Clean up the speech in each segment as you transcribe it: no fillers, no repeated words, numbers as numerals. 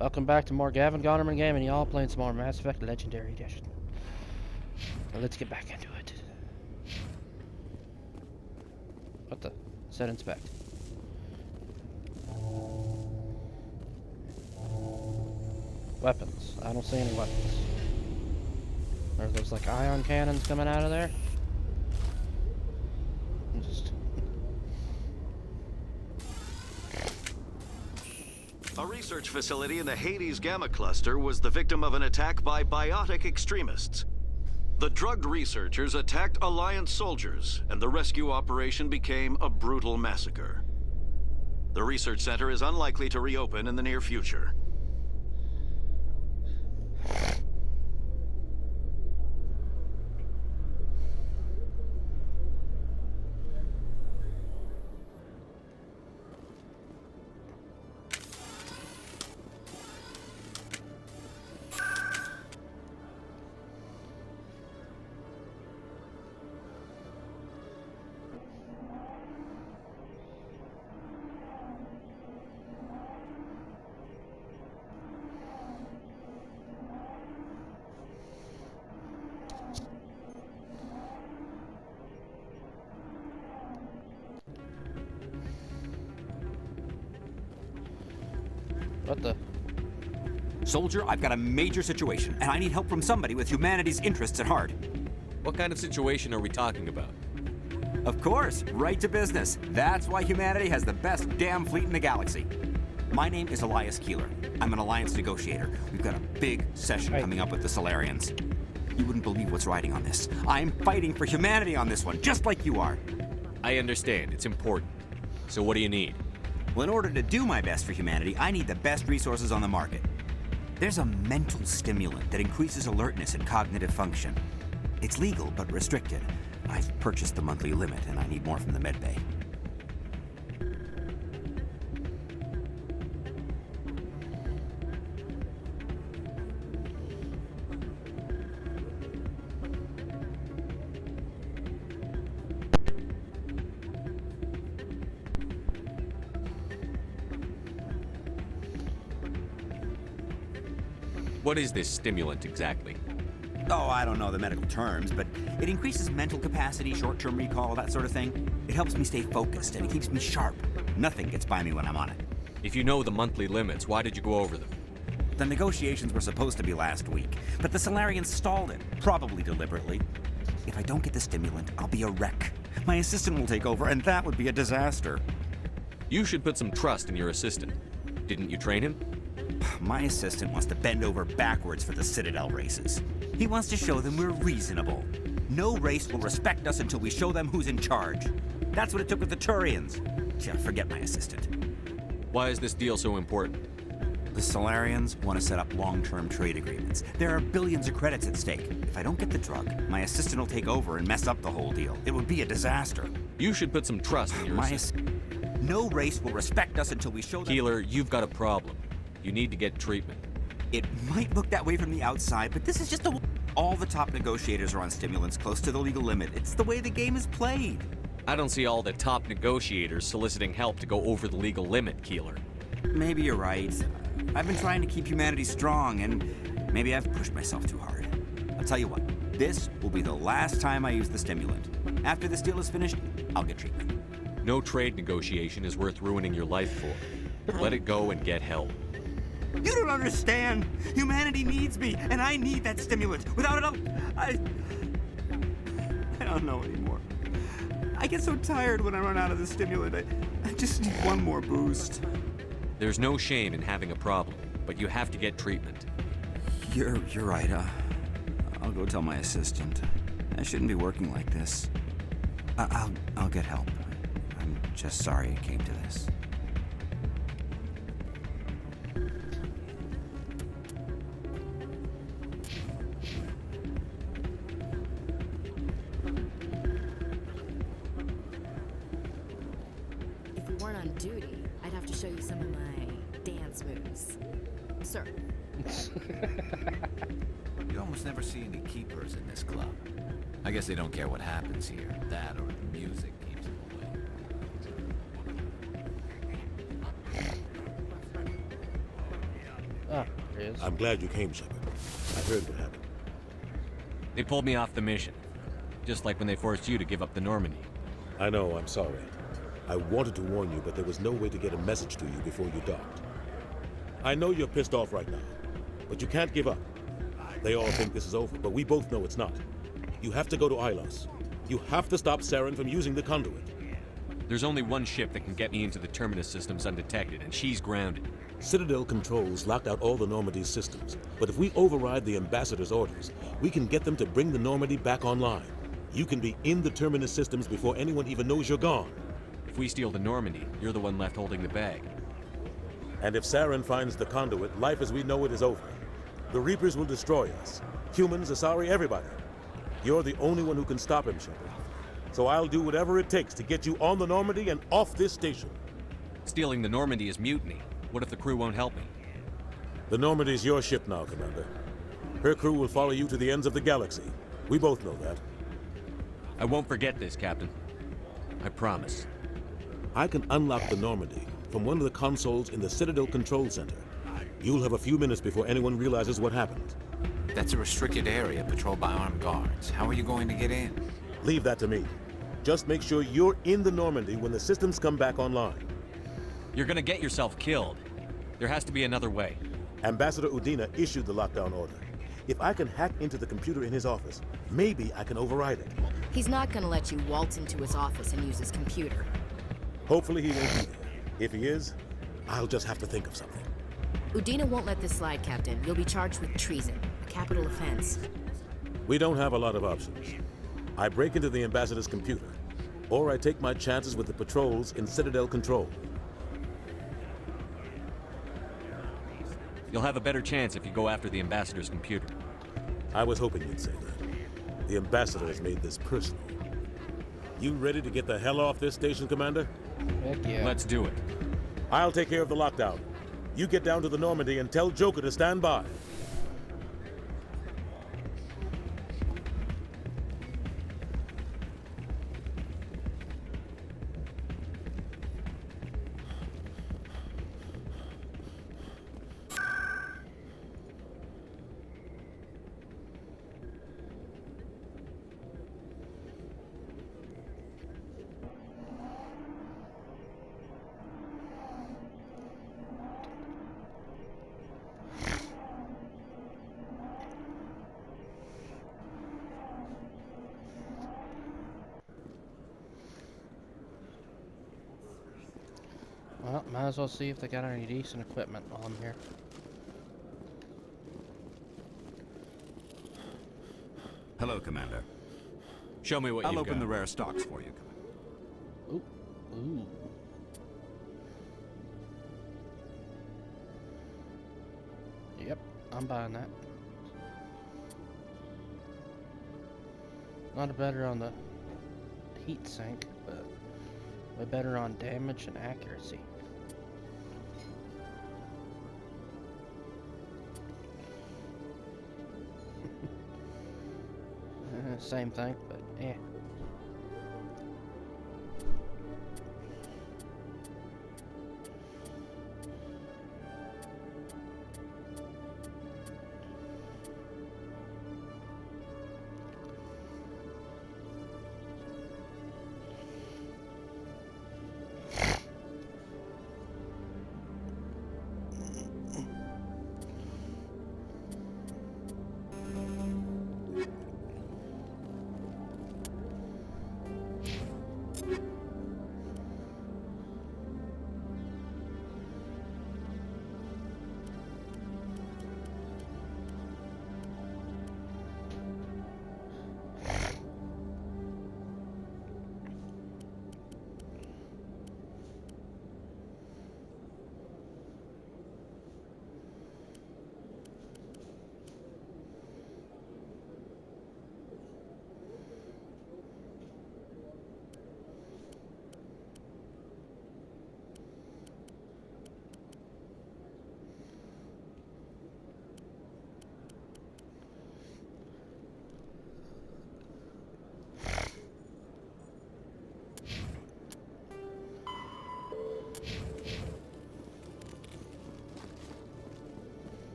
Welcome back to more Gavin, Gonterman Gaming, y'all playing some more Mass Effect Legendary Edition. Now let's get back into it. What the? Set inspect. Weapons. I don't see any weapons. Are those like ion cannons coming out of there? Just... A research facility in the Hades Gamma Cluster was the victim of an attack by biotic extremists. The drugged researchers attacked Alliance soldiers, and the rescue operation became a brutal massacre. The research center is unlikely to reopen in the near future. What the? Soldier, I've got a major situation, and I need help from somebody with humanity's interests at heart. What kind of situation are we talking about? Of course, right to business. That's why humanity has the best damn fleet in the galaxy. My name is Elias Keeler. I'm an Alliance negotiator. We've got a big session coming up with the Solarians. You wouldn't believe what's riding on this. I'm fighting for humanity on this one, just like you are. I understand. It's important. So what do you need? Well, in order to do my best for humanity, I need the best resources on the market. There's a mental stimulant that increases alertness and cognitive function. It's legal, but restricted. I've purchased the monthly limit, and I need more from the medbay. What is this stimulant exactly? Oh, I don't know the medical terms, but it increases mental capacity, short-term recall, that sort of thing. It helps me stay focused, and it keeps me sharp. Nothing gets by me when I'm on it. If you know the monthly limits, why did you go over them? The negotiations were supposed to be last week, but the Solarians stalled it, probably deliberately. If I don't get the stimulant, I'll be a wreck. My assistant will take over, and that would be a disaster. You should put some trust in your assistant. Didn't you train him? My assistant wants to bend over backwards for the Citadel races. He wants to show them we're reasonable. No race will respect us until we show them who's in charge. That's what it took with the Turians. Yeah, forget my assistant. Why is this deal so important? The Solarians want to set up long-term trade agreements. There are billions of credits at stake. If I don't get the drug, my assistant will take over and mess up the whole deal. It would be a disaster. You should put some trust in your assistant. No race will respect us until we show them... Keeler, you've got a problem. You need to get treatment. It might look that way from the outside, but this is just a... All the top negotiators are on stimulants close to the legal limit. It's the way the game is played. I don't see all the top negotiators soliciting help to go over the legal limit, Keeler. Maybe you're right. I've been trying to keep humanity strong, and maybe I've pushed myself too hard. I'll tell you what, this will be the last time I use the stimulant. After this deal is finished, I'll get treatment. No trade negotiation is worth ruining your life for. Let it go and get help. You don't understand. Humanity needs me, and I need that stimulant. Without it, I don't know anymore. I get so tired when I run out of the stimulant. I just need one more boost. There's no shame in having a problem, but you have to get treatment. You're right. I'll go tell my assistant. I shouldn't be working like this. I'll get help. I'm just sorry it came to this. If we weren't on duty, I'd have to show you some of my dance moves. Sir. You almost never see any keepers in this club. I guess they don't care what happens here. That or the music keeps them away. Ah, there it is. I'm glad you came, Shepard. I heard what happened. They pulled me off the mission. Just like when they forced you to give up the Normandy. I know, I'm sorry. I wanted to warn you, but there was no way to get a message to you before you docked. I know you're pissed off right now, but you can't give up. They all think this is over, but we both know it's not. You have to go to ILLOS. You have to stop Saren from using the conduit. There's only one ship that can get me into the Terminus systems undetected, and she's grounded. Citadel controls locked out all the Normandy's systems, but if we override the Ambassador's orders, we can get them to bring the Normandy back online. You can be in the Terminus systems before anyone even knows you're gone. If we steal the Normandy, you're the one left holding the bag. And if Saren finds the conduit, life as we know it is over. The Reapers will destroy us. Humans, Asari, everybody. You're the only one who can stop him, Shepard. So I'll do whatever it takes to get you on the Normandy and off this station. Stealing the Normandy is mutiny. What if the crew won't help me? The Normandy's your ship now, Commander. Her crew will follow you to the ends of the galaxy. We both know that. I won't forget this, Captain. I promise. I can unlock the Normandy from one of the consoles in the Citadel Control Center. You'll have a few minutes before anyone realizes what happened. That's a restricted area patrolled by armed guards. How are you going to get in? Leave that to me. Just make sure you're in the Normandy when the systems come back online. You're gonna get yourself killed. There has to be another way. Ambassador Udina issued the lockdown order. If I can hack into the computer in his office, maybe I can override it. He's not gonna let you waltz into his office and use his computer. Hopefully he won't be there. If he is, I'll just have to think of something. Udina won't let this slide, Captain. You'll be charged with treason, a capital offense. We don't have a lot of options. I break into the Ambassador's computer, or I take my chances with the patrols in Citadel Control. You'll have a better chance if you go after the Ambassador's computer. I was hoping you'd say that. The Ambassador has made this personal. You ready to get the hell off this station, Commander? Heck yeah. Let's do it. I'll take care of the lockdown. You get down to the Normandy and tell Joker to stand by. Well, might as well see if they got any decent equipment while I'm here. Hello, Commander. Show me what I'll you've open got. the rare stocks for you. Ooh. Ooh. Yep, I'm buying that. Not better on the heat sink, but way better on damage and accuracy. Same thing, but eh.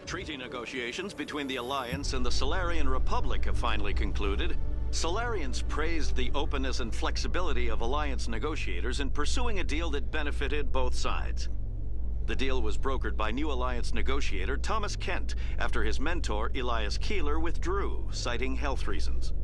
Treaty negotiations between the Alliance and the Solarian Republic have finally concluded. Solarians praised the openness and flexibility of Alliance negotiators in pursuing a deal that benefited both sides. The deal was brokered by new Alliance negotiator Thomas Kent after his mentor Elias Keeler withdrew, citing health reasons.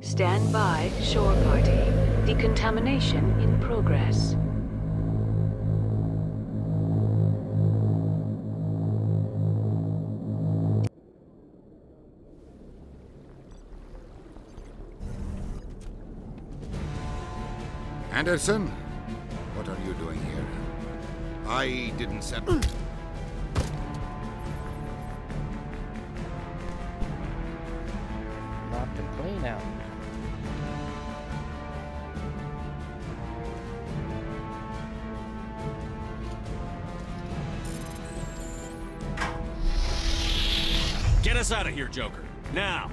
Stand by, shore party. Decontamination in progress. Anderson, what are you doing here? I didn't set... Knocked him clean out. Get us out of here, Joker. Now!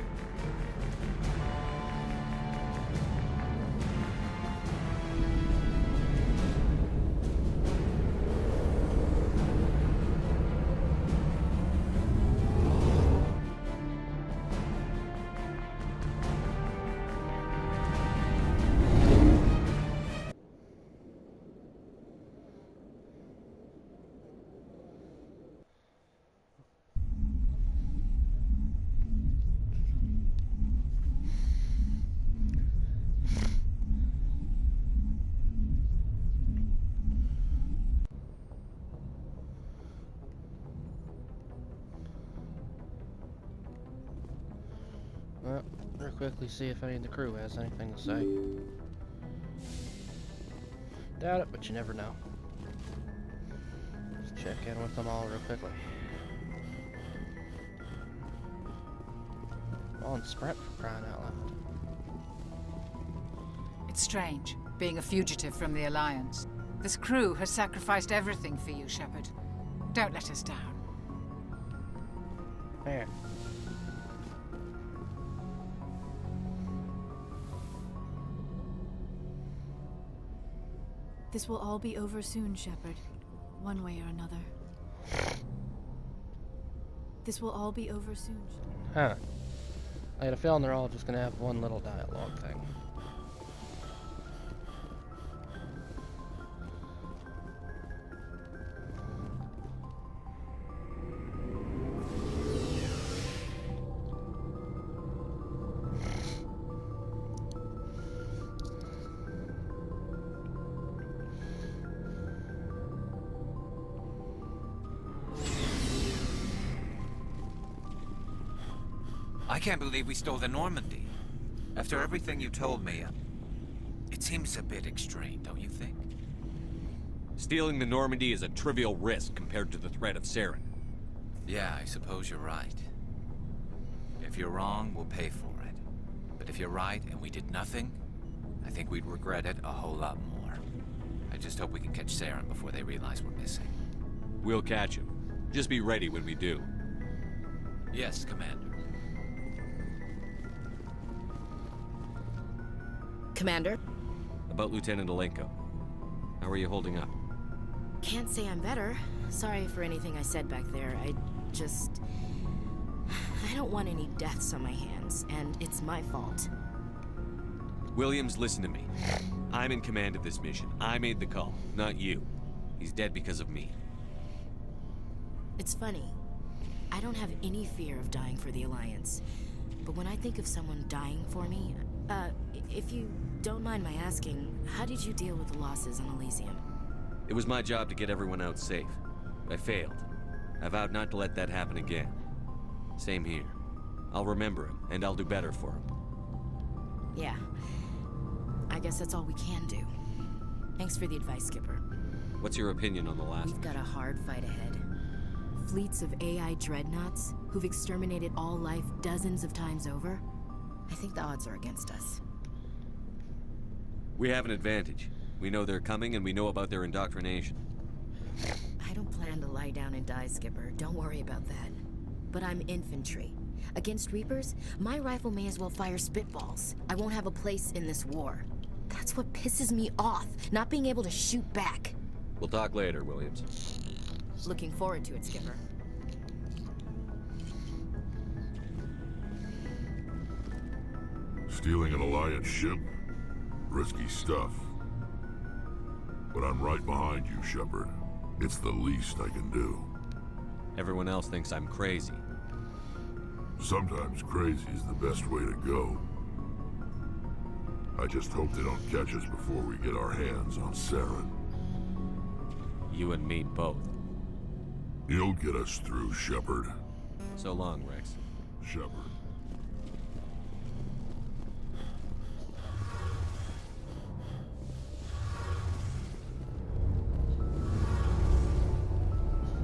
Well, real quickly see if any of the crew has anything to say. Doubt it, but you never know. Let's check in with them all real quickly. On sprint for crying out loud. It's strange, being a fugitive from the Alliance. This crew has sacrificed everything for you, Shepard. Don't let us down. There. This will all be over soon, Shepard. One way or another. This will all be over soon. Huh. I had a feeling they're all just gonna have one little dialogue thing. I can't believe we stole the Normandy. After everything you told me, it seems a bit extreme, don't you think? Stealing the Normandy is a trivial risk compared to the threat of Saren. Yeah, I suppose you're right. If you're wrong, we'll pay for it. But if you're right and we did nothing, I think we'd regret it a whole lot more. I just hope we can catch Saren before they realize we're missing. We'll catch him. Just be ready when we do. Yes, Commander. Commander? About Lieutenant Alenko. How are you holding up? Can't say I'm better. Sorry for anything I said back there. I don't want any deaths on my hands, and it's my fault. Williams, listen to me. I'm in command of this mission. I made the call, not you. He's dead because of me. It's funny. I don't have any fear of dying for the Alliance. But when I think of someone dying for me, if you don't mind my asking, how did you deal with the losses on Elysium? It was my job to get everyone out safe. I failed. I vowed not to let that happen again. Same here. I'll remember him, and I'll do better for him. Yeah. I guess that's all we can do. Thanks for the advice, Skipper. What's your opinion on the last We've got a hard fight ahead. Fleets of AI dreadnoughts who've exterminated all life dozens of times over. I think the odds are against us. We have an advantage. We know they're coming, and we know about their indoctrination. I don't plan to lie down and die, Skipper. Don't worry about that. But I'm infantry. Against Reapers, my rifle may as well fire spitballs. I won't have a place in this war. That's what pisses me off, not being able to shoot back. We'll talk later, Williams. Looking forward to it, Skipper. Stealing an Alliance ship? Risky stuff. But I'm right behind you, Shepard. It's the least I can do. Everyone else thinks I'm crazy. Sometimes crazy is the best way to go. I just hope they don't catch us before we get our hands on Saren. You and me both. You'll get us through, Shepard. So long, Rex. Shepard.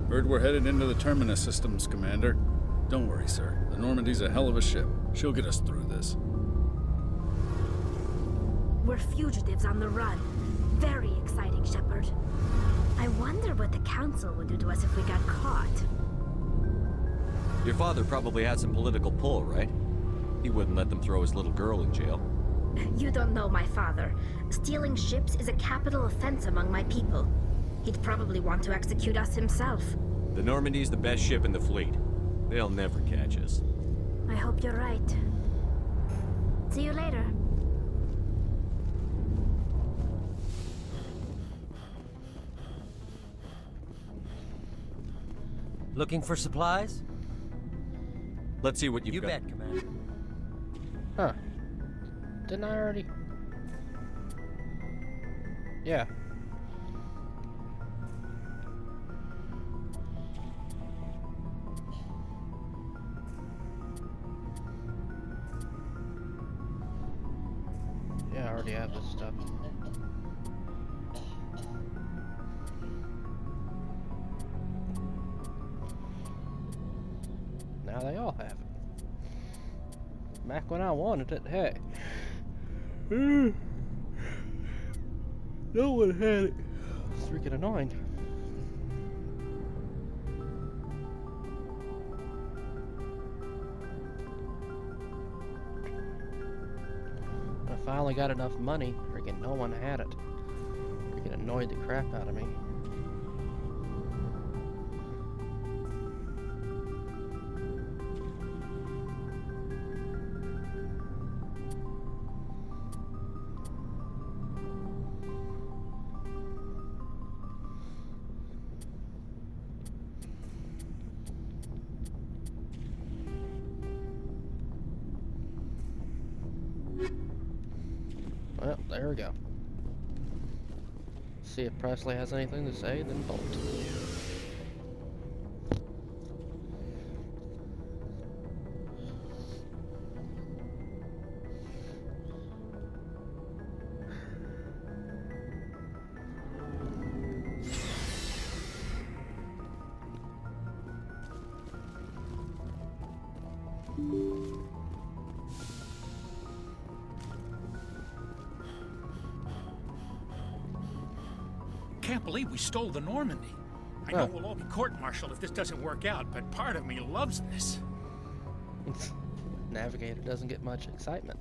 Heard we're headed into the Terminus systems, Commander. Don't worry, sir. The Normandy's a hell of a ship. She'll get us through this. We're fugitives on the run. Very exciting, Shepard. I wonder what the Council would do to us if we got caught. Your father probably had some political pull, right? He wouldn't let them throw his little girl in jail. You don't know my father. Stealing ships is a capital offense among my people. He'd probably want to execute us himself. The Normandy's the best ship in the fleet. They'll never catch us. I hope you're right. See you later. Looking for supplies? Let's see what you've got. You bet, Commander. Huh. Didn't I already? Yeah. Yeah, I already have this stuff. Now they all have it. Back when I wanted it, hey. No one had it. It's freaking annoying. I finally got enough money. Freaking no one had it. Freaking annoyed the crap out of me. Well, there we go. See if Presley has anything to say, then bolt. Can't believe we stole the Normandy. I know we'll all be court-martialed if this doesn't work out, but part of me loves this. Navigator doesn't get much excitement.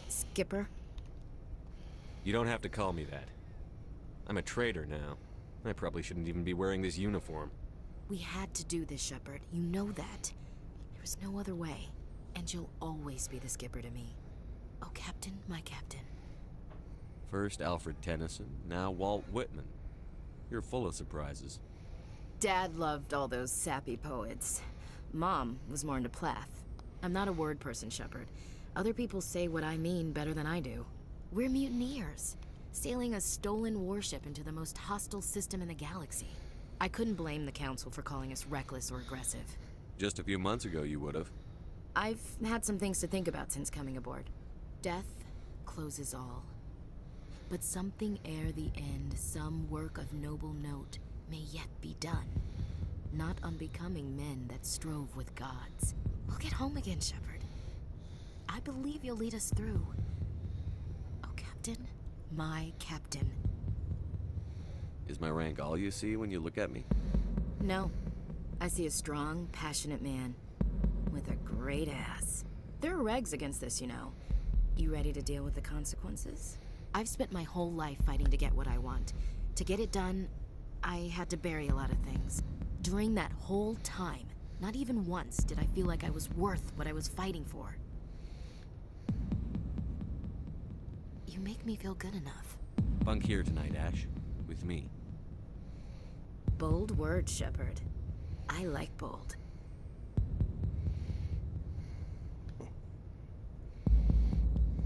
Skipper? You don't have to call me that. I'm a traitor now. I probably shouldn't even be wearing this uniform. We had to do this, Shepard. You know that. There was no other way. And you'll always be the skipper to me. Oh, Captain, my captain. First Alfred Tennyson, now Walt Whitman. You're full of surprises. Dad loved all those sappy poets. Mom was more into Plath. I'm not a word person, Shepard. Other people say what I mean better than I do. We're mutineers, sailing a stolen warship into the most hostile system in the galaxy. I couldn't blame the Council for calling us reckless or aggressive. Just a few months ago, you would have. I've had some things to think about since coming aboard. Death closes all. But something ere the end, some work of noble note, may yet be done. Not unbecoming men that strove with gods. We'll get home again, Shepard. I believe you'll lead us through. Oh, Captain, my captain. Is my rank all you see when you look at me? No. I see a strong, passionate man. With a great ass. There are regs against this, you know. You ready to deal with the consequences? I've spent my whole life fighting to get what I want. To get it done, I had to bury a lot of things. During that whole time, not even once did I feel like I was worth what I was fighting for. You make me feel good enough. Bunk here tonight, Ash. With me. Bold words, Shepard. I like bold.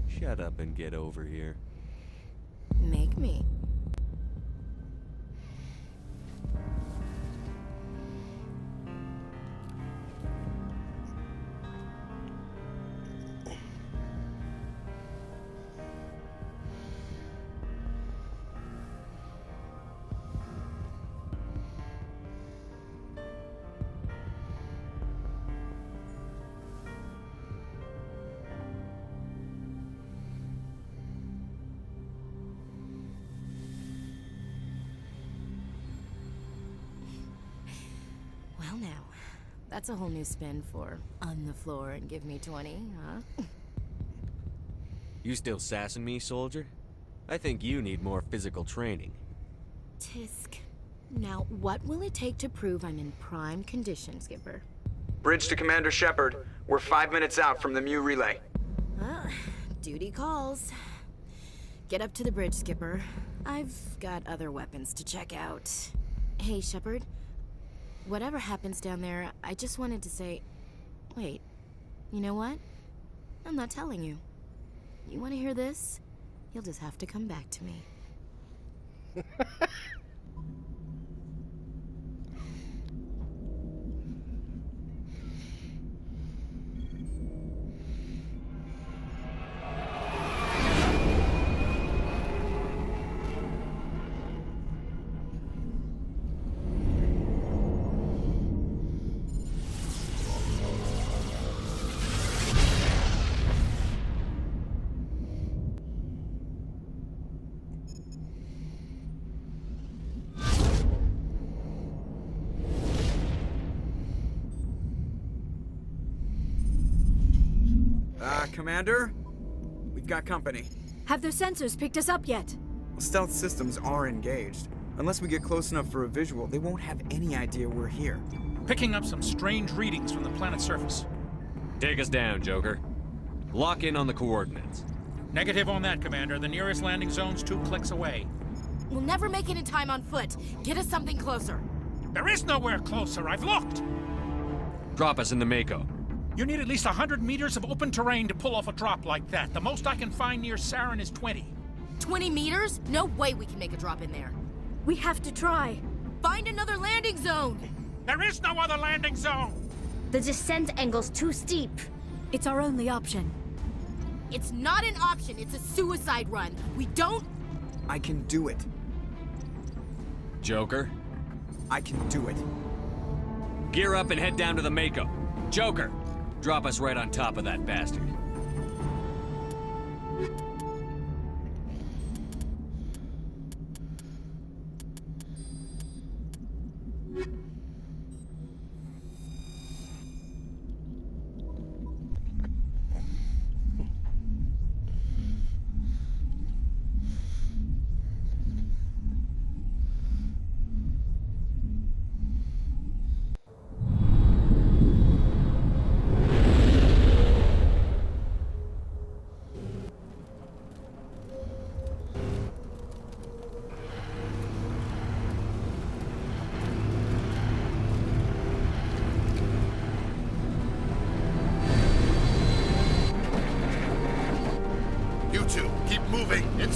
Shut up and get over here. Make me. Well now, that's a whole new spin for on the floor and give me 20, huh? You still sassing me, soldier? I think you need more physical training. Tisk. Now, what will it take to prove I'm in prime condition, Skipper? Bridge to Commander Shepard. We're 5 minutes out from the Mu relay. Duty calls. Get up to the bridge, Skipper. I've got other weapons to check out. Hey, Shepard. Whatever happens down there, I just wanted to say... Wait, you know what? I'm not telling you. You want to hear this? You'll just have to come back to me. Commander? We've got company. Have their sensors picked us up yet? Well, stealth systems are engaged. Unless we get close enough for a visual, they won't have any idea we're here. Picking up some strange readings from the planet's surface. Take us down, Joker. Lock in on the coordinates. Negative on that, Commander. The nearest landing zone's 2 clicks away. We'll never make it in time on foot. Get us something closer. There is nowhere closer. I've looked. Drop us in the Mako. You need at least 100 meters of open terrain to pull off a drop like that. The most I can find near Saren is 20. 20 meters? No way we can make a drop in there. We have to try. Find another landing zone! There is no other landing zone! The descent angle's too steep. It's our only option. It's not an option, it's a suicide run. We don't... I can do it. Joker? I can do it. Gear up and head down to the Mako. Joker! Drop us right on top of that bastard.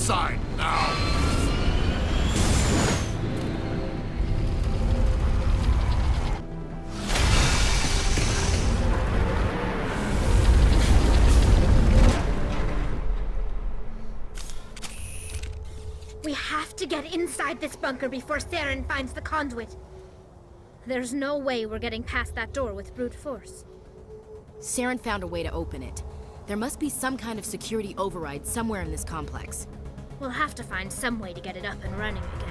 inside, now! We have to get inside this bunker before Saren finds the conduit. There's no way we're getting past that door with brute force. Saren found a way to open it. There must be some kind of security override somewhere in this complex. We'll have to find some way to get it up and running again.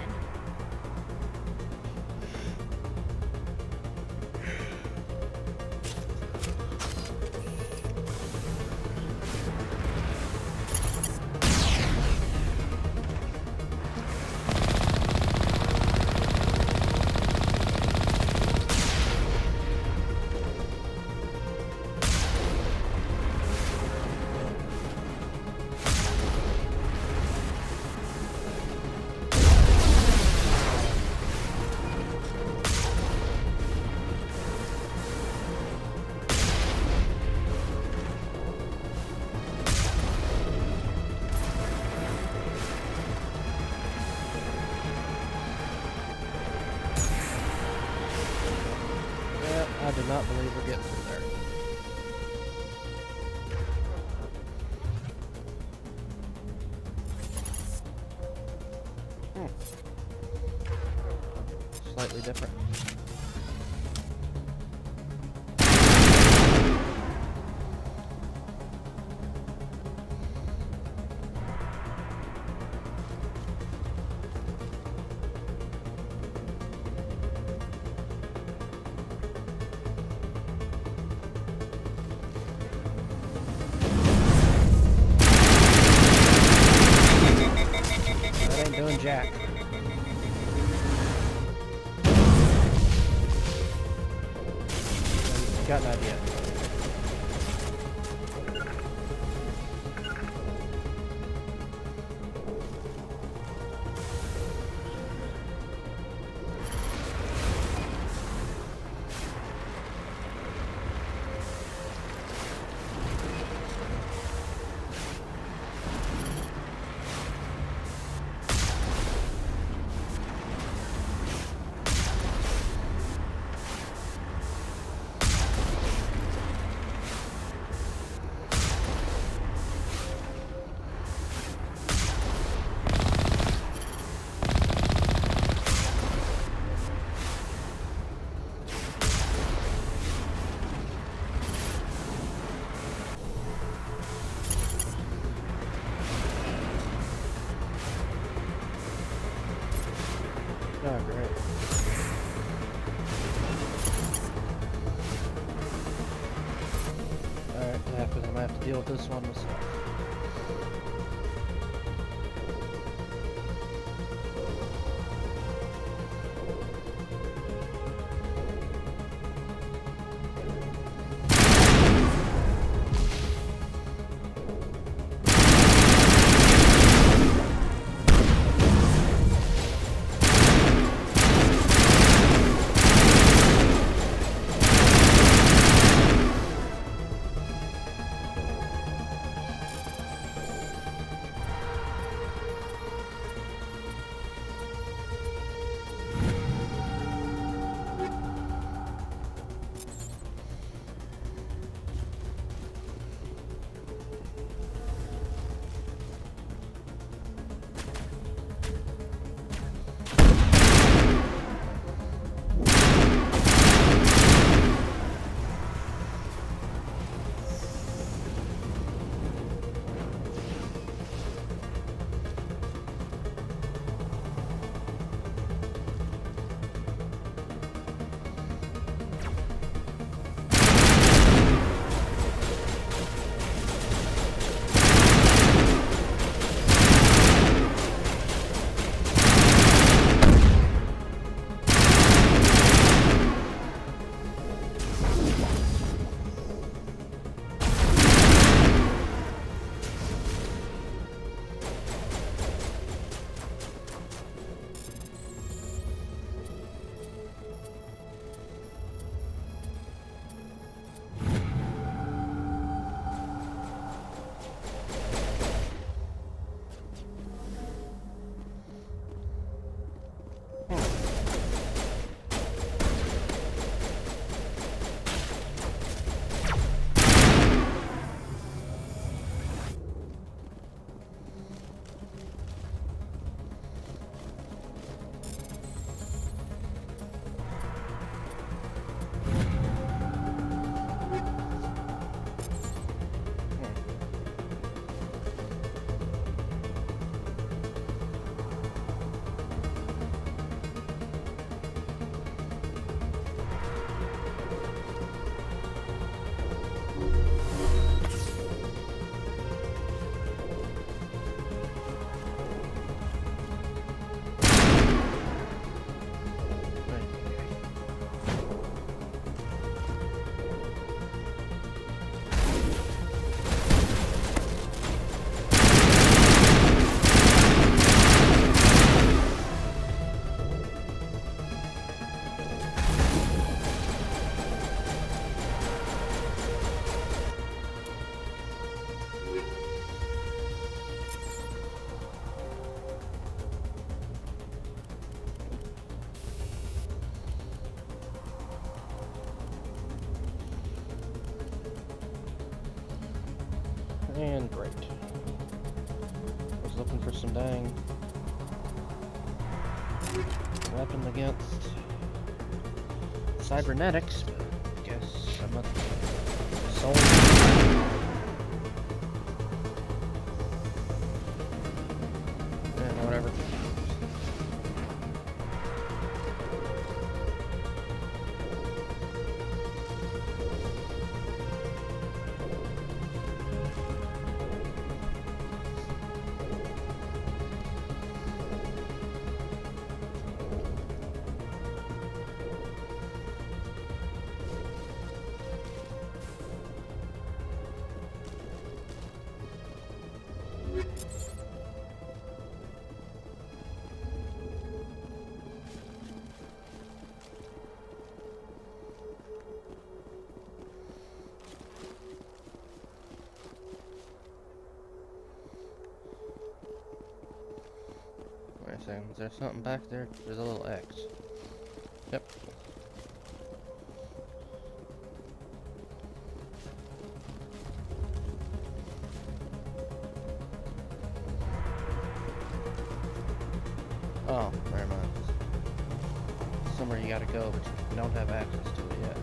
I do not believe we're getting through there. Slightly different. That ain't doing jack. Got an idea. Oh, great. Alright, yeah, because I'm going to have to deal with this one myself. And great. I was looking for some dang weapon against cybernetics, but I guess I'm not sold. Yeah, whatever. Wait a second, is there something back there? There's a little X. Yep. Oh, never mind. Somewhere you gotta go, but you don't have access to it yet.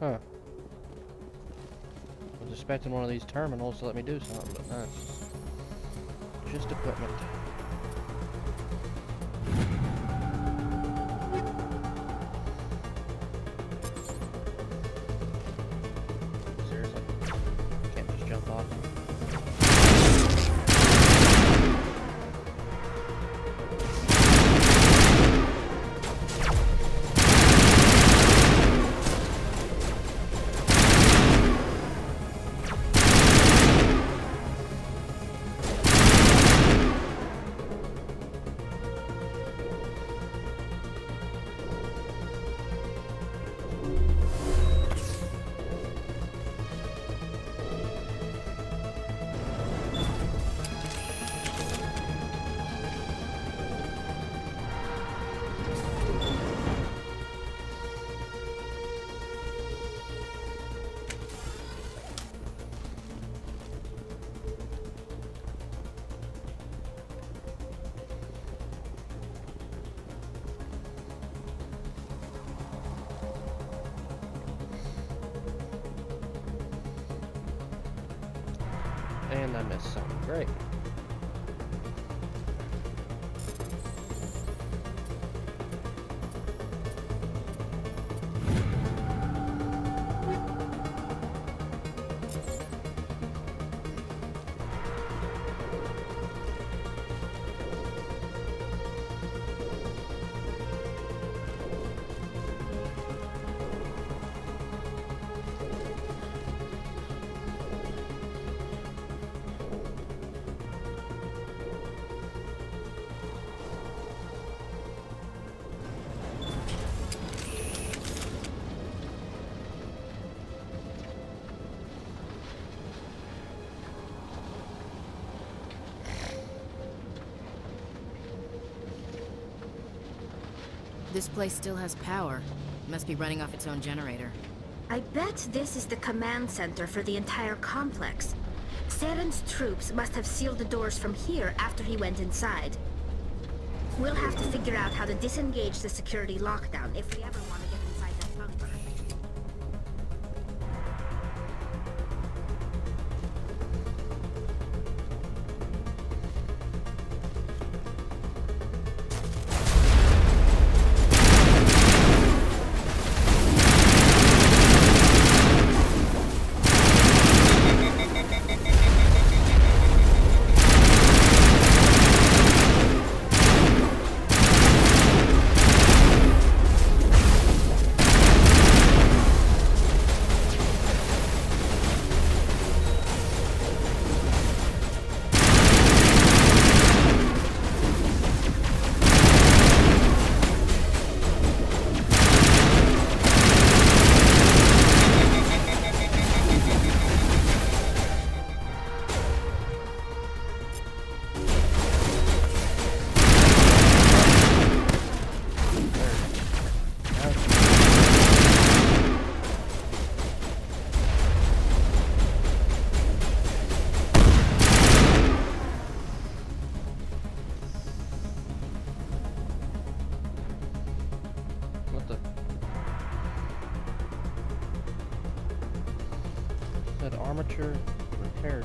Huh. I was expecting one of these terminals to let me do something, but that's just equipment. Seriously? Can't just jump off. And I missed something. Great. This place still has power. Must be running off its own generator. I bet this is the command center for the entire complex. Saren's troops must have sealed the doors from here after he went inside. We'll have to figure out how to disengage the security lockdown if we ever want to get inside that bunker. Armature repair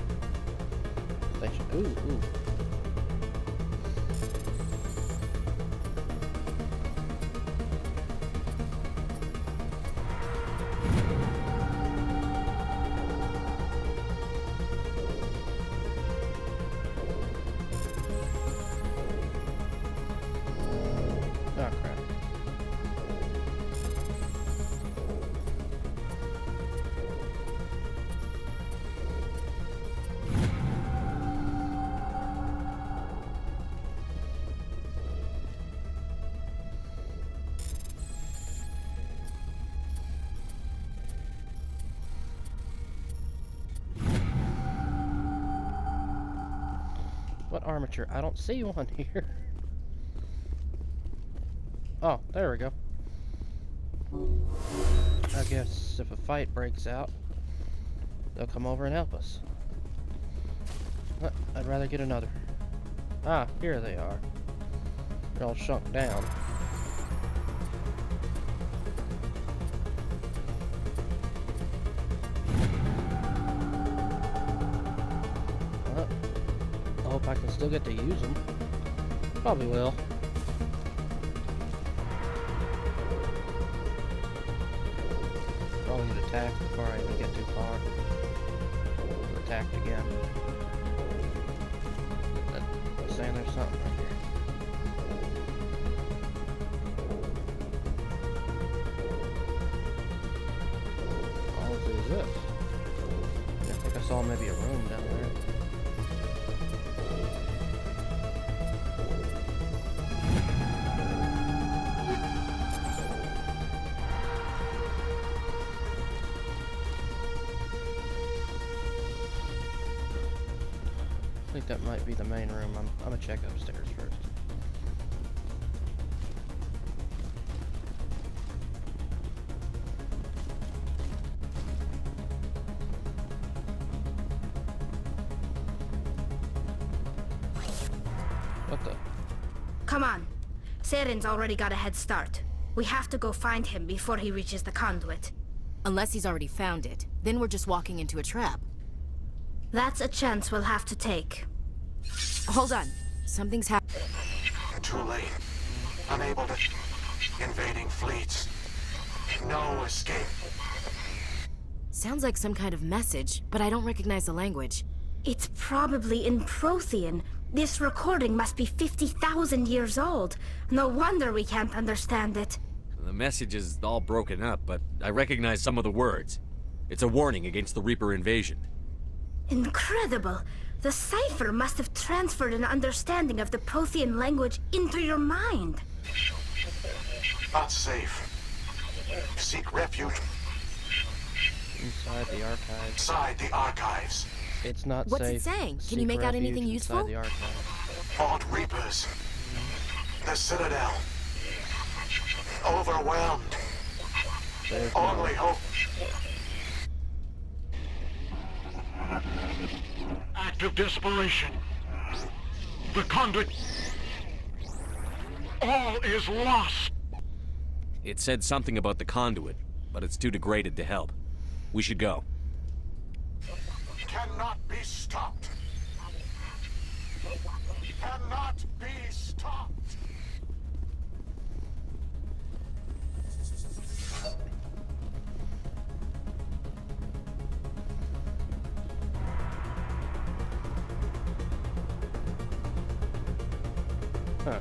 station. Ooh. Oh, crap. What armature? I don't see one here. Oh, there we go. I guess if a fight breaks out, they'll come over and help us. But I'd rather get another. Ah, here they are. They're all shrunk down. I hope I can still get to use them. Probably will. Probably get attacked before I even get too far. Attacked again. But saying there's something right here. All is this? I think I saw maybe a room down there. I think that might be the main room. I'm gonna check upstairs first. What the? Come on. Saren's already got a head start. We have to go find him before he reaches the conduit. Unless he's already found it. Then we're just walking into a trap. That's a chance we'll have to take. Hold on. Something's happening. Too late. Unable to... Invading fleets. No escape. Sounds like some kind of message, but I don't recognize the language. It's probably in Prothean. This recording must be 50,000 years old. No wonder we can't understand it. The message is all broken up, but I recognize some of the words. It's a warning against the Reaper invasion. Incredible! The cipher must have transferred an understanding of the Prothean language into your mind. Not safe. Seek refuge. Inside the archives. Inside the archives. It's not What's safe. it saying? Can Seek you make out refuge anything inside useful? The archives. Fought Reapers. The Citadel. overwhelmed. Only hope. Act of desperation. The conduit. All is lost. It said something about the conduit, but it's too degraded to help. We should go. Cannot be stopped. Cannot be stopped. Huh.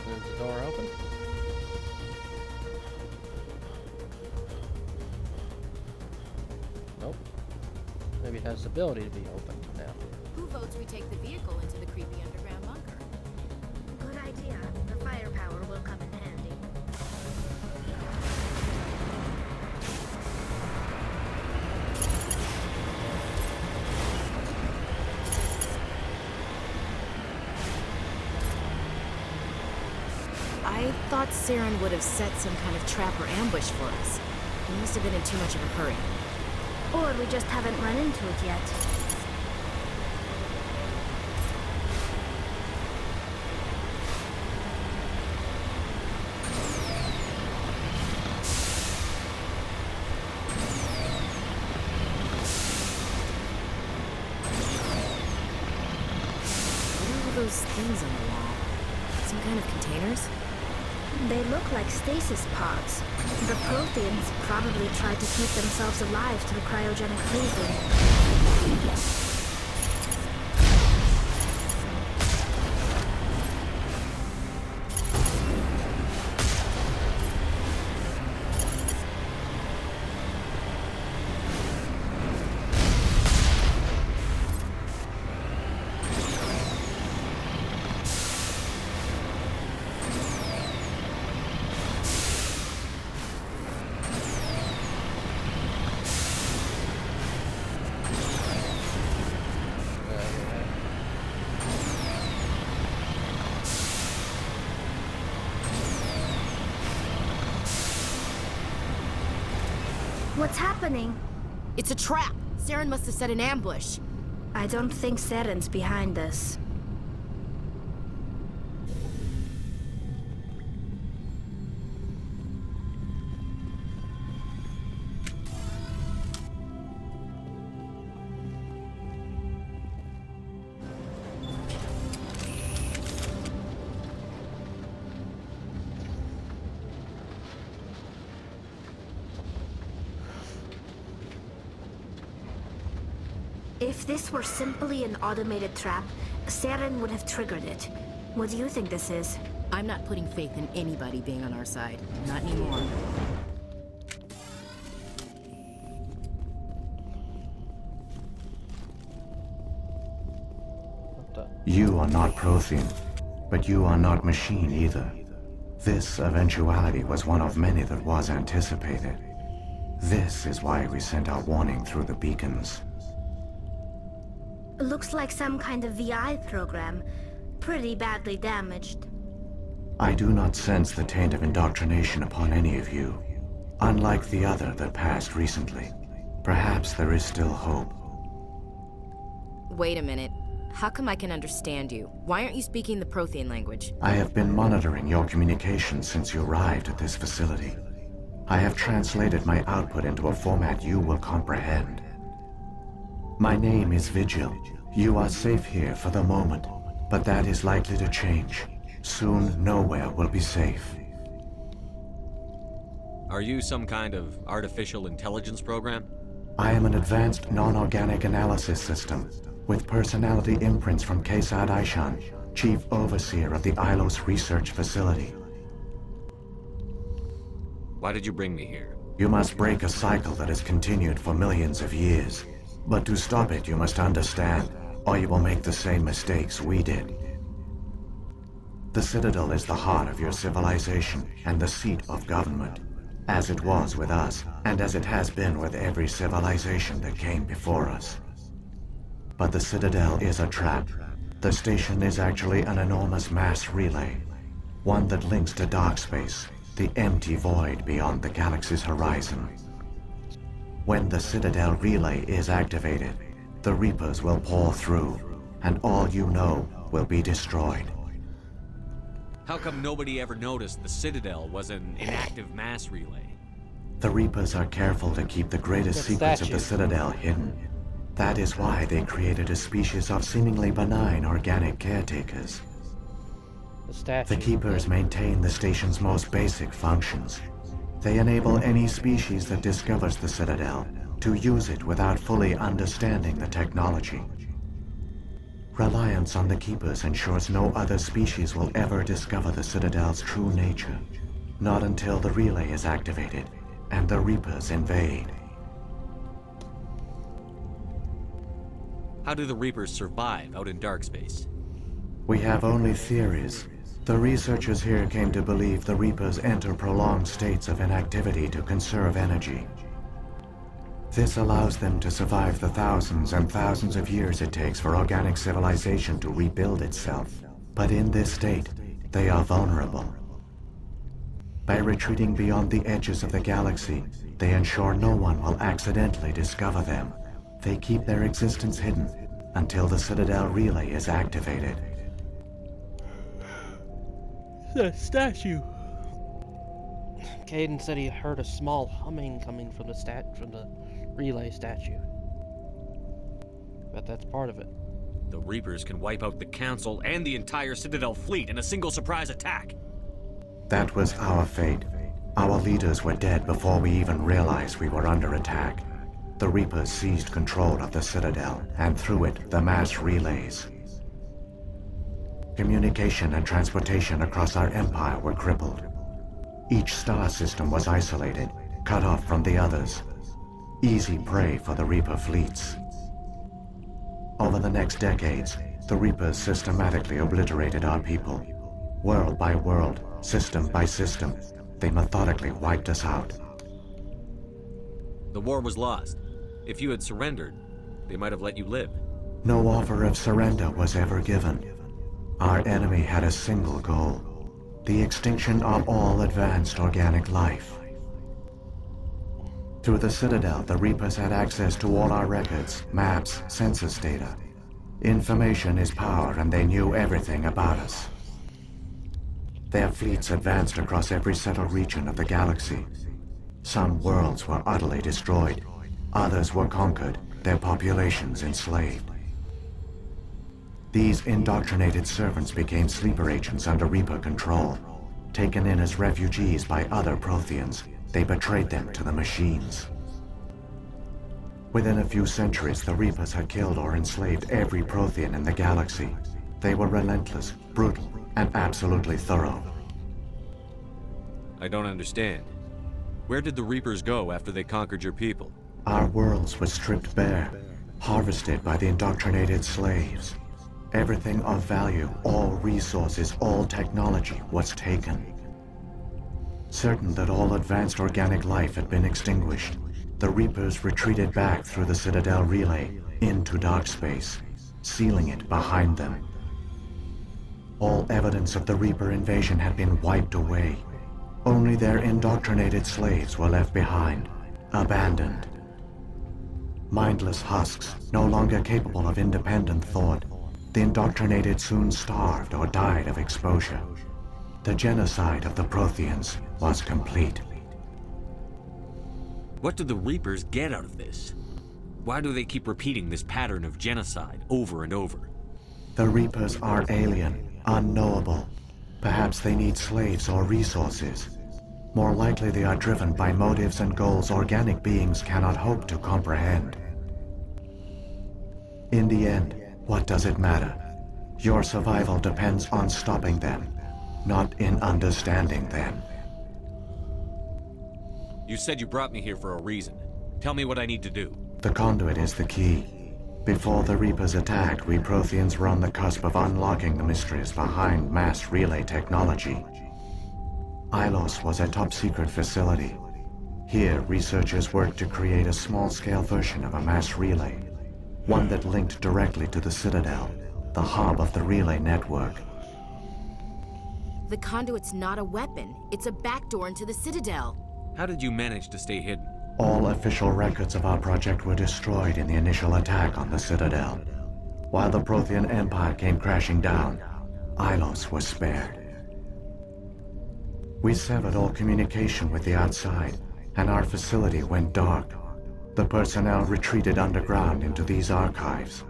Is the door open? Nope. Maybe it has the ability to be opened now. Who votes we take the vehicle into the creepy underground bunker? Good idea. The firepower will come in handy. I thought Saren would have set some kind of trap or ambush for us. He must have been in too much of a hurry. Or we just haven't run into it yet. What are all those things on the wall? Some kind of containers? They look like stasis pods. The Protheans probably tried to keep themselves alive through cryogenic freezing. What's happening? It's a trap! Saren must have set an ambush. I don't think Saren's behind this. If this were simply an automated trap, Saren would have triggered it. What do you think this is? I'm not putting faith in anybody being on our side. Not anymore. You are not Prothean, but you are not machine either. This eventuality was one of many that was anticipated. This is why we sent our warning through the beacons. Looks like some kind of VI program. Pretty badly damaged. I do not sense the taint of indoctrination upon any of you. Unlike the other that passed recently. Perhaps there is still hope. Wait a minute. How come I can understand you? Why aren't you speaking the Prothean language? I have been monitoring your communications since you arrived at this facility. I have translated my output into a format you will comprehend. My name is Vigil. You are safe here for the moment, but that is likely to change. Soon, nowhere will be safe. Are you some kind of artificial intelligence program? I am an advanced non-organic analysis system with personality imprints from Kesad Aishan, Chief Overseer of the ILLOS Research Facility. Why did you bring me here? You must break a cycle that has continued for millions of years. But to stop it, you must understand, or you will make the same mistakes we did. The Citadel is the heart of your civilization and the seat of government, as it was with us, and as it has been with every civilization that came before us. But the Citadel is a trap. The station is actually an enormous mass relay, one that links to dark space, the empty void beyond the galaxy's horizon. When the Citadel relay is activated, the Reapers will pour through, and all you know will be destroyed. How come nobody ever noticed the Citadel was an inactive mass relay? The Reapers are careful to keep the greatest secrets of the Citadel hidden. That is why they created a species of seemingly benign organic caretakers. The Keepers maintain the station's most basic functions. They enable any species that discovers the Citadel to use it without fully understanding the technology. Reliance on the Keepers ensures no other species will ever discover the Citadel's true nature. Not until the relay is activated and the Reapers invade. How do the Reapers survive out in dark space? We have only theories. The researchers here came to believe the Reapers enter prolonged states of inactivity to conserve energy. This allows them to survive the thousands and thousands of years it takes for organic civilization to rebuild itself. But in this state, they are vulnerable. By retreating beyond the edges of the galaxy, they ensure no one will accidentally discover them. They keep their existence hidden until the Citadel relay is activated. The statue. Caden said he heard a small humming coming from the relay statue. Bet that's part of it. The Reapers can wipe out the Council and the entire Citadel fleet in a single surprise attack. That was our fate. Our leaders were dead before we even realized we were under attack. The Reapers seized control of the Citadel, and through it, the mass relays. Communication and transportation across our empire were crippled. Each star system was isolated, cut off from the others. Easy prey for the Reaper fleets. Over the next decades, the Reapers systematically obliterated our people. World by world, system by system, they methodically wiped us out. The war was lost. If you had surrendered, they might have let you live. No offer of surrender was ever given. Our enemy had a single goal: the extinction of all advanced organic life. Through the Citadel, the Reapers had access to all our records, maps, census data. Information is power, and they knew everything about us. Their fleets advanced across every settled region of the galaxy. Some worlds were utterly destroyed. Others were conquered, their populations enslaved. These indoctrinated servants became sleeper agents under Reaper control. Taken in as refugees by other Protheans, they betrayed them to the machines. Within a few centuries, the Reapers had killed or enslaved every Prothean in the galaxy. They were relentless, brutal, and absolutely thorough. I don't understand. Where did the Reapers go after they conquered your people? Our worlds were stripped bare, harvested by the indoctrinated slaves. Everything of value, all resources, all technology was taken. Certain that all advanced organic life had been extinguished, the Reapers retreated back through the Citadel relay into dark space, sealing it behind them. All evidence of the Reaper invasion had been wiped away. Only their indoctrinated slaves were left behind, abandoned. Mindless husks, no longer capable of independent thought, the indoctrinated soon starved or died of exposure. The genocide of the Protheans was complete. What do the Reapers get out of this? Why do they keep repeating this pattern of genocide over and over? The Reapers are alien, unknowable. Perhaps they need slaves or resources. More likely they are driven by motives and goals organic beings cannot hope to comprehend. In the end, what does it matter? Your survival depends on stopping them, not in understanding them. You said you brought me here for a reason. Tell me what I need to do. The conduit is the key. Before the Reapers attacked, we Protheans were on the cusp of unlocking the mysteries behind mass relay technology. ILLOS was a top-secret facility. Here, researchers worked to create a small-scale version of a mass relay, one that linked directly to the Citadel, the hub of the relay network. The conduit's not a weapon. It's a backdoor into the Citadel. How did you manage to stay hidden? All official records of our project were destroyed in the initial attack on the Citadel. While the Prothean Empire came crashing down, ILLOS was spared. We severed all communication with the outside, and our facility went dark. The personnel retreated underground into these archives.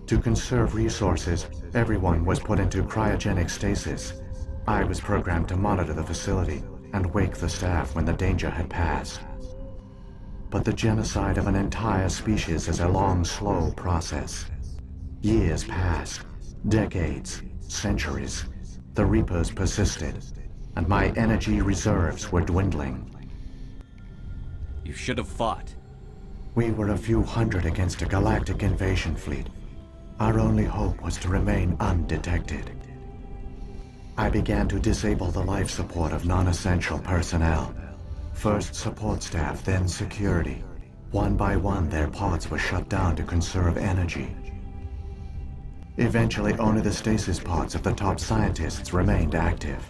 To conserve resources, everyone was put into cryogenic stasis. I was programmed to monitor the facility and wake the staff when the danger had passed. But the genocide of an entire species is a long, slow process. Years passed, decades, centuries. The Reapers persisted, and my energy reserves were dwindling. You should have fought. We were a few hundred against a galactic invasion fleet. Our only hope was to remain undetected. I began to disable the life support of non-essential personnel. First support staff, then security. One by one, their pods were shut down to conserve energy. Eventually, only the stasis pods of the top scientists remained active.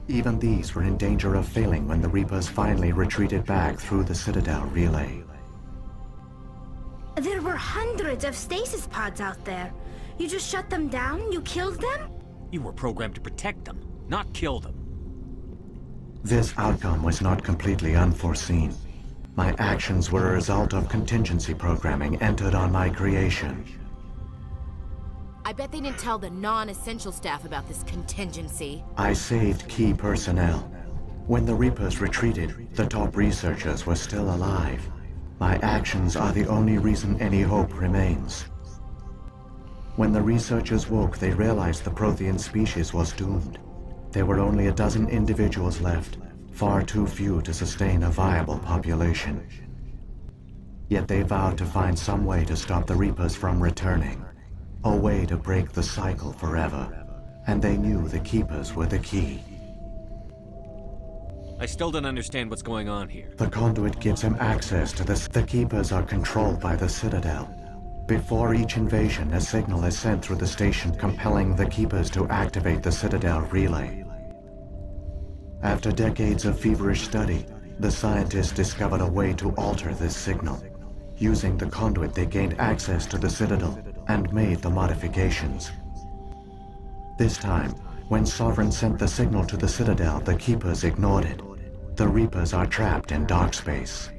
Even these were in danger of failing when the Reapers finally retreated back through the Citadel relay. There were hundreds of stasis pods out there. You just shut them down? You killed them? You were programmed to protect them, not kill them. This outcome was not completely unforeseen. My actions were a result of contingency programming entered on my creation. I bet they didn't tell the non-essential staff about this contingency. I saved key personnel. When the Reapers retreated, the top researchers were still alive. My actions are the only reason any hope remains. When the researchers woke, they realized the Prothean species was doomed. There were only a dozen individuals left, far too few to sustain a viable population. Yet they vowed to find some way to stop the Reapers from returning, a way to break the cycle forever, and they knew the Keepers were the key. I still don't understand what's going on here. The conduit gives him access to this. The Keepers are controlled by the Citadel. Before each invasion, a signal is sent through the station compelling the Keepers to activate the Citadel relay. After decades of feverish study, the scientists discovered a way to alter this signal. Using the conduit, they gained access to the Citadel and made the modifications. This time, when Sovereign sent the signal to the Citadel, the Keepers ignored it. The Reapers are trapped in dark space.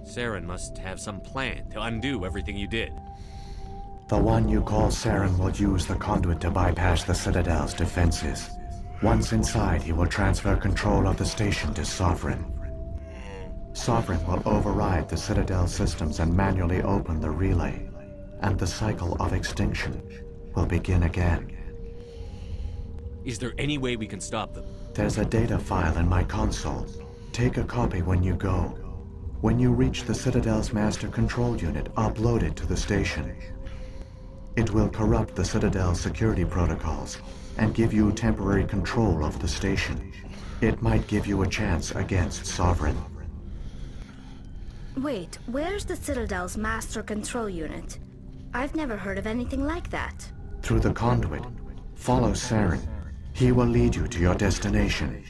Saren must have some plan to undo everything you did. The one you call Saren will use the conduit to bypass the Citadel's defenses. Once inside, he will transfer control of the station to Sovereign. Sovereign will override the Citadel systems and manually open the relay, and the cycle of extinction will begin again. Is there any way we can stop them? There's a data file in my console. Take a copy when you go. When you reach the Citadel's master control unit, upload it to the station. It will corrupt the Citadel's security protocols and give you temporary control of the station. It might give you a chance against Sovereign. Wait, where's the Citadel's master control unit? I've never heard of anything like that. Through the conduit, follow Saren. He will lead you to your destination.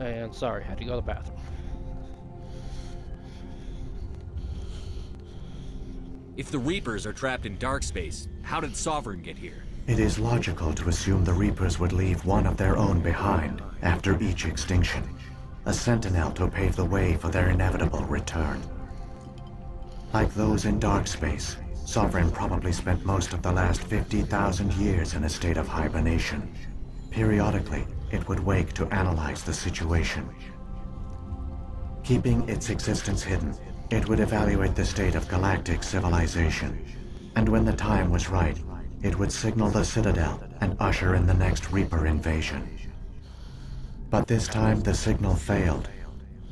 And sorry, had to go to the bathroom. If the Reapers are trapped in dark space, how did Sovereign get here? It is logical to assume the Reapers would leave one of their own behind after each extinction. A sentinel to pave the way for their inevitable return. Like those in dark space, Sovereign probably spent most of the last 50,000 years in a state of hibernation. Periodically, it would wake to analyze the situation. Keeping its existence hidden, it would evaluate the state of galactic civilization. And when the time was right, it would signal the Citadel and usher in the next Reaper invasion. But this time the signal failed.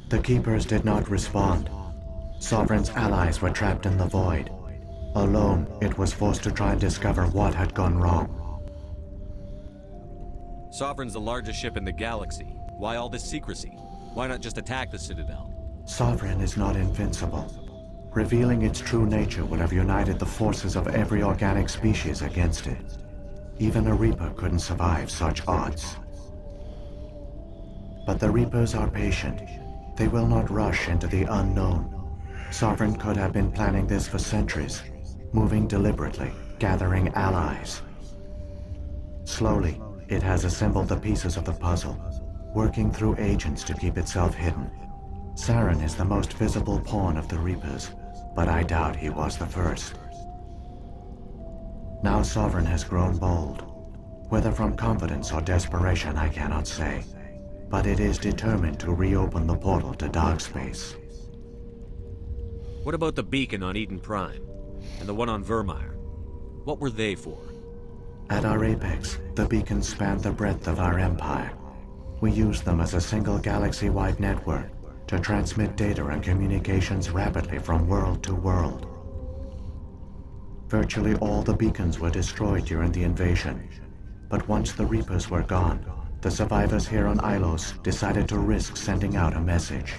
The Keepers did not respond. Sovereign's allies were trapped in the void. Alone, it was forced to try and discover what had gone wrong. Sovereign's the largest ship in the galaxy. Why all this secrecy? Why not just attack the Citadel? Sovereign is not invincible. Revealing its true nature would have united the forces of every organic species against it. Even a Reaper couldn't survive such odds. But the Reapers are patient. They will not rush into the unknown. Sovereign could have been planning this for centuries, moving deliberately, gathering allies. Slowly, it has assembled the pieces of the puzzle, working through agents to keep itself hidden. Saren is the most visible pawn of the Reapers, but I doubt he was the first. Now Sovereign has grown bold. Whether from confidence or desperation, I cannot say. But it is determined to reopen the portal to dark space. What about the beacon on Eden Prime? And the one on Vermeer? What were they for? At our apex, the beacons spanned the breadth of our empire. We used them as a single galaxy-wide network to transmit data and communications rapidly from world to world. Virtually all the beacons were destroyed during the invasion, but once the Reapers were gone, the survivors here on ILLOS decided to risk sending out a message.